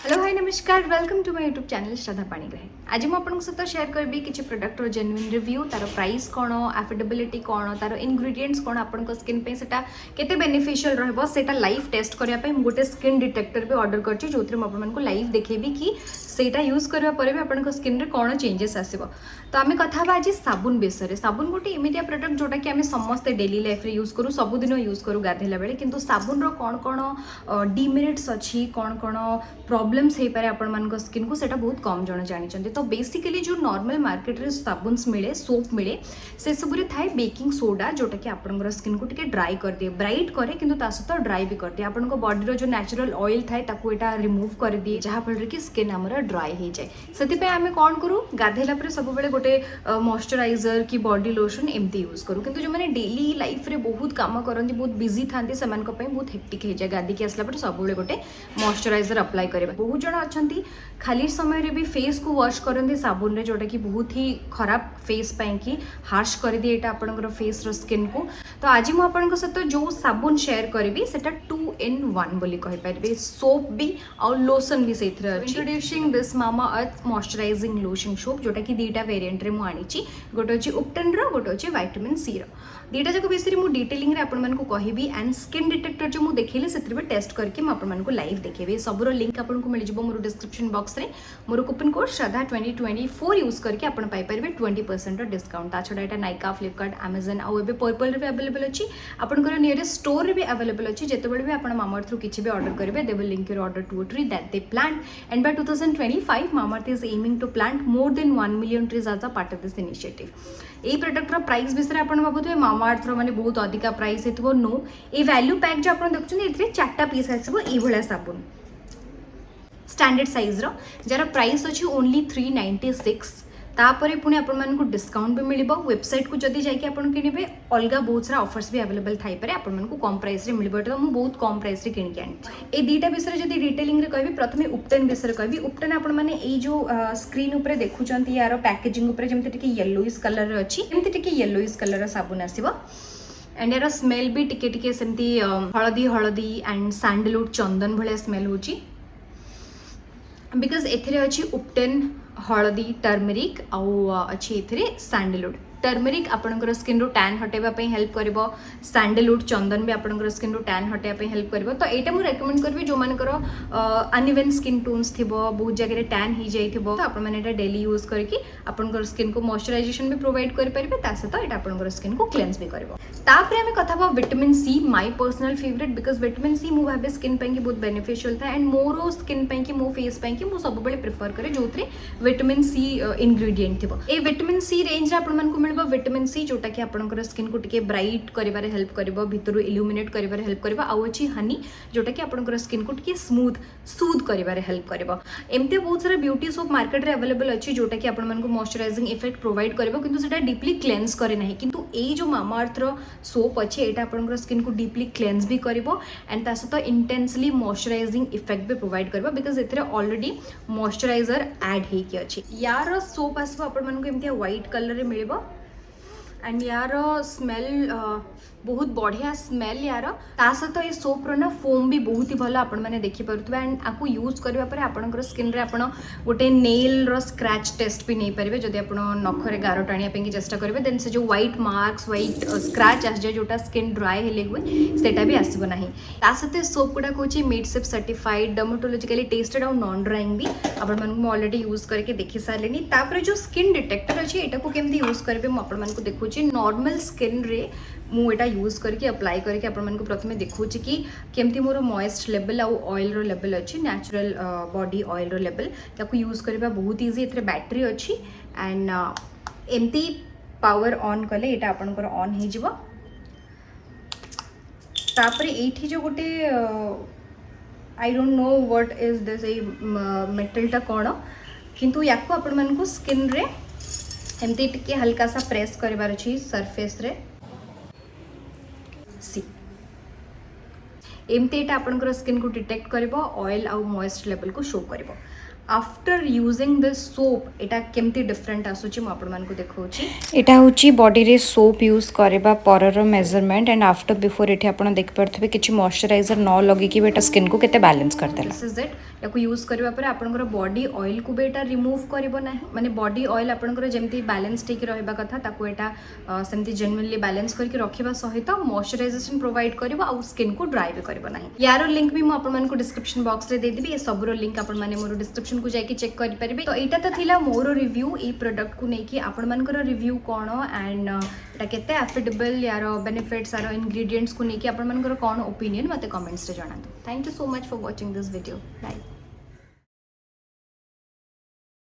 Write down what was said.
Hello hi नमस्कार welcome to my YouTube channel Shraddha Panigrahi. आज मुझे आपको सहित शेयर करी किसी प्रोडक्ट जेन्युइन रिव्यू तार प्राइस कौन एफोर्डेबिलिटी कौन तार इनग्रेडिएंट्स कौन आपण स्किन पे सेटा केते बेनिफिशियल रहबो सेटा लाइव टेस्ट करिया पे गोटे स्किन डिटेक्टर भी ऑर्डर करछि जोथरे म आपण को लाइव देखेबी कि सेटा यूज करबा परे भी आपण स्किन रे कौन चेंजेस आसीबो। तो आम कथा आज साबुन विषय साबुन गोटे एमितिया प्रोडक्ट जोटा कि आम समस्ते डेली लाइफ रे यूज करूँ सबुदिन यूज करूँ गाधेला बेले किंतु साबुन रो कौन कौन डिमेरिट्स अच्छी कौन कौन प्रॉब्लम्स हो पारे आपण मान स्किन को सेटा बहुत कम जन जानी। तो बेसिकली जो नॉर्मल मार्केट रे साबुन्स मिले सोप मिले से सब थाए बेकिंग सोडा जोटा कि आपण स्किन को टिके ड्राई कर दिए ब्राइट करे किंतु ता सहित ड्राई भी कर दिए आपण बॉडी रो जो नेचुरल ऑयल थाए ताको एटा रिमूव कर दिए जहाँ फल कि स्किन आमर ड्राई हो जाए। से आम कौन करूँ गाधेला सब बेले गोटे मॉइस्चराइजर कि बॉडी लोशन एमती यूज करूँ किंतु जो मैंने डेली लाइफ रे बहुत काम करती बहुत बिजी था से बहुत हेक्टिक हो जाए गाधी आसला सब गोटे मॉइस्चराइजर अप्लाई करें। बहुत जन अच्छा खाली समय रे भी फेस को वॉश करते साबुन रे जोटा कि बहुत ही खराब फेस कि हार्श कर दिए यहाँ आपंकर फेस रो स्किन को। तो आज मुझे आपंक सहित जो साबुन शेयर करी से 2 in 1 बोली कहीपर सोप भी और लोशन भी से introducing this mama earth moisturising lotion soap जोटा कि दुईटा वेरिएंट रे मुझे गोटे अच्छी उपटेन रोटे अच्छे विटामिन सी दुईटा जाक विषय में डिटेलिंग रे आपण मानकु कहिबी एंड स्किन डिटेक्टर जो मु देखिले से टेस्ट करके मैं आपण मानकु लाइव देखेबी सबरो लिंक आपण को मिल जिवो मोर डिस्क्रिप्शन बॉक्स रे मोर कूपन कोड श्रद्धा 2024 यूज करके आपण पाई परबे 20% डिस्काउंट। ता छडा एटा नाइका फ्लिपकार्ट अमेजन आउ एबे पर्पल रे भी अवेलेबल अछि आपनकर नियरेस्ट स्टोर रे भी अवेलेबल अछि जेतेबेले भी आपण मामाअर्थ थ्रू किछि भी ऑर्डर करबे they will link your order to tree that they plan and by 2025 Mamaearth is aiming to plant more than 1 million trees as a part of this initiative। ये product price विषय आप भावुए Mamaearth माने बहुत अधिका price हो no ये value pack जो आप देखते 4टा पीस आसो ये साबुन स्टैंडर्ड साइज रो जार प्राइस अच्छी ओनली 396 तापर पुणी आपको डिस्काउंट भी मिल वेबसाइट को जदि जाकि किणवे अलग बहुत सारा ऑफर्स भी अवेलेबल थाईपे आपको कम प्राइस मिल तो मुझे बहुत कम प्राइस रे किणिक आनी। ए दुईटा विषय जब डिटेलिंग रे कहबी प्रथमे उपटेन विषय कहबी उपटेन आपण माने ए जो स्क्रीन ऊपर देखुचंती यार पैकेजिंग ऊपर जमते टिके येलोइश कलर रे अछि एमती टिके येलोइश कलर रा साबुन आसीबो एंड यार स्मेल भी टिके टिके सेमती हळदी हळदी एंड सैंडलवुड चंदन भलिया स्मेल होची बिकॉज एथिरे अछि उपटेन हळदी टर्मरिक आउ अच्छी एथिरे सैंडलवुड टर्मरिक आपणकर स्किन रो टैन हटेबा पे हेल्प करिवो सैंडलवुड चंदन भी आपणकर स्किन रो टैन हटेबा पे हेल्प करिवो। तो एटा मु रेकमेंड करबी जो मानकर अनइवन स्किन टोन्स थिबो बहुत जगह टैन ही जाइथिबो तो आपण माने एटा डेली यूज करके आपणकर स्किन को मॉइस्चराइजेशन भी प्रोवाइड कर परिबे ता सहित एटा आपणकर स्किन को क्लेंस भी करिवो। तापरे हमें कथा बा vitamin C my personal favourite because vitamin C मु भाबे स्किन पे बहुत बेनिफिशियल था एंड मोर स्किन पे कि मो फेस पे कि मु सब बेले प्रेफर करे जोथरे विटामिन सी इंग्रेडिएंट थिबो। ए विटामिन सी रेंज रे आपण मानकु मिलबो विटामिन सी जोटा कि आपणकर स्किन को टिके ब्राइट करिवारे हेल्प करिवो भितरु इल्यूमिनेट करिवारे हेल्प करिवो आउ अछि हनी जोटा कि आपणकर स्किन को टिके स्मूथ सूद करिवारे हेल्प करिवो। एमते बहुत सारा ब्यूटी सोप मार्केट रे अवेलेबल अछि जोटा कि आपण मानकु मॉइस्चराइजिंग इफेक्ट प्रोवाइड करिवो किंतु सेटा डीपली क्लेंस करे नाही किंतु ए जो मामाअर्थ रो सोप अछि एटा आपणकर स्किन को डीपली क्लेंस भी करिवो एंड ता सहित इंटेंसली मॉइस्चराइजिंग इफेक्ट भी प्रोवाइड करिवो बिकॉज एथिरे ऑलरेडी मॉइस्चराइजर ऐड हे कि अछि। यार सोप आसबो आपण मानकु एमते व्हाइट कलर रे मिलिबो एंड यार स्मेल बहुत बढ़िया स्मेल यार ता सहित ये सोप ना फोम भी बहुत ही भल आपण मैंने देखिपे एंड आपको यूज करबा परे आपनकर स्किन रे आपण गोटे नेल रो स्क्रैच टेस्ट भी नहीं पारे जदि आप नखरे गार टाणिया पे चेष्टा करेंगे देन से जो व्हाइट मार्क्स व्हाइट स्क्रैच आस जाए जोटा स्किन ड्राई हेले हुए सेटा भी आसब ना ता सहित सोप गुड़ा कौन मिडसेप सर्टिफाइड डर्मेटोलॉजिकली टेस्टेड और नॉन ड्राइंग भी आपण ऑलरेडी यूज करके देखी सारे। तापर जो स्किन डिटेक्टर अच्छी एटा को केमती यूज करेंगे मुझे देखुची नॉर्मल स्किन रे मुझा यूज करके अप्लाई करके आपण मानकु प्रथमे देखुची कि केमती मोर मॉइस्ट लेवल आउ ऑयल रो लेवल अच्छी नेचुरल बॉडी ऑयल रो लेवल ताकू यूज करबा बहुत इजी एथरे बैटरी अच्छी एंड एमती पावर ऑन कले एटा आपनकर ऑन हे जिवो। तापरे एठी जो गोटे I don't know what is this a मेटलटा कोन किंतु याको आपण मानकु स्किन रे एमती टिके हल्का सा प्रेस करबार अछि सरफेस रे सी एमती एटा आपनकर स्किन को डिटेक्ट करिवो ऑयल आउ मॉइस्ट लेवल को शो करिवो। आफ्टर यूजिंग दिस सोप एटा केमती डिफरेंट आसुची म आपण मानको देखौची एटा होची बॉडी रे सोप यूज करबा परर मेजरमेंट एंड आफ्टर बिफोर एठी आपण देख परथबे किछि मॉइस्चराइजर न लगे कि बेटा स्किन को केते बैलेंस कर देला। दिस इज इट या यूज करबा पर आपनकर बॉडी ऑयल को बेटा रिमूव करबो ना माने बॉडी ऑयल आपनकर जेमती बैलेंस ठीक रहबा कथा ताको एटा सेमती जेन्युइनली बैलेंस करके रखिबा सहित मॉइस्चराइजेशन प्रोवाइड करबो आ स्किन को ड्राई भी करबो नाही। यार लिंक भी मु आपन मन को डिस्क्रिप्शन बॉक्स रे दे देबी। ए सबरो लिंक आपन माने मोर डिस्क्रिप्शन को जाके चेक कर परिबे। तो एटा तो थिला मोर रिव्यू ए प्रोडक्ट को नेकी आपन मनकर रिव्यू कोन एंड एटा केते एफोर्डेबल यार बेनिफिट्स यार इंग्रेडिएंट्स को नेकी आपन मनकर कोन ओपिनियन मते कमेंट्स रे जणातु। Thank you so much for watching this video. Bye.